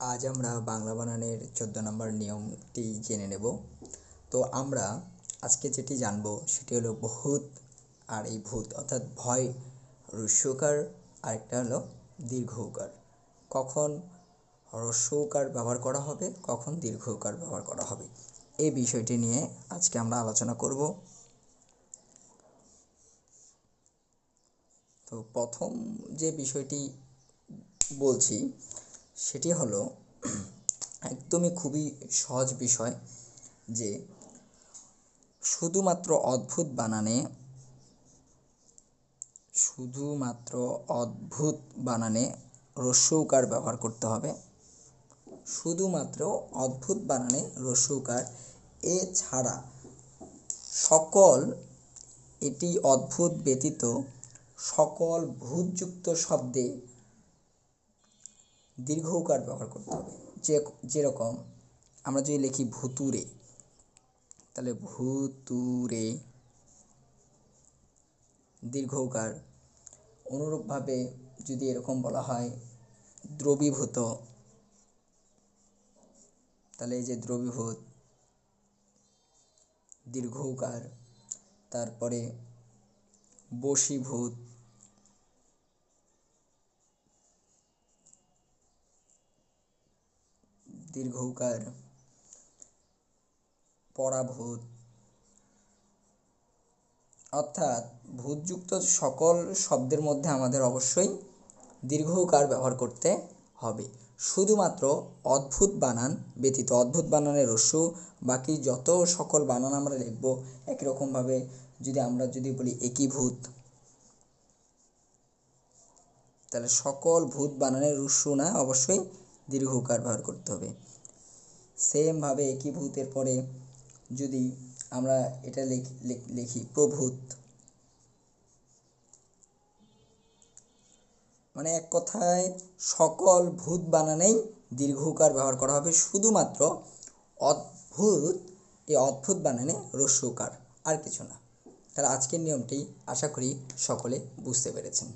আজ আমরা বাংলা বানানের 14 নম্বর নিয়মটি জেনে নেব। তো আমরা আজকে যেটি জানবো সেটি হলো ভূত। আর এই ভূত অর্থাৎ ভয় হ্রস্বকার, আরেকটা হলো দীর্ঘকার। কখন হ্রস্বকার ব্যবহার করা হবে, কখন দীর্ঘকার ব্যবহার করা হবে, এই বিষয়টি নিয়ে আজকে আমরা আলোচনা করব। তো প্রথম যে বিষয়টি বলছি সেটি হলো একদমই খুবই সহজ বিষয়, যে শুধুমাত্র অদ্ভুত বানানে হ্রস্বকার ব্যবহার করতে হবে। শুধুমাত্র অদ্ভুত বানানে হ্রস্বকার, এছাড়া সকল এটি অদ্ভুত ব্যতীত সকল ভূতযুক্ত শব্দে দীর্ঘকার ব্যবহার করতে হবে। যেরকম আমরা যদি লিখি ভুতুরে, তাহলে ভুতুরে দীর্ঘকার। অনুরূপভাবে যদি এরকম বলা হয় দ্রবীভূত, তাহলে এই যে দ্রবীভূত দীর্ঘকার। তারপরে বশীভূত, দীর্ঘকার। পরাভূত, অর্থাৎ ভূতযুক্ত সকল শব্দের মধ্যে আমাদের অবশ্যই দীর্ঘকার ব্যবহার করতে হবে। শুধুমাত্র অদ্ভুত বানান ব্যতীত, অদ্ভুত বানানের হ্রস্ব, বাকি যত সকল বানান আমরা লিখব একই রকমভাবে। যদি বলি একীভূত, তাহলে সকল ভূত বানানের হ্রস্ব না, অবশ্যই দীর্ঘকার ব্যবহার করতে হবে। সেমভাবে একীভূতের পরে যদি আমরা এটা লিখি প্রভূত, মানে এক কথায় সকল ভূত বানানেই দীর্ঘকার ব্যবহার করা হবে, শুধুমাত্র অদ্ভুত বানানে হ্রস্বকার, আর কিছু না। তাহলে আজকের নিয়মটি আশা করি সকলে বুঝতে পেরেছেন।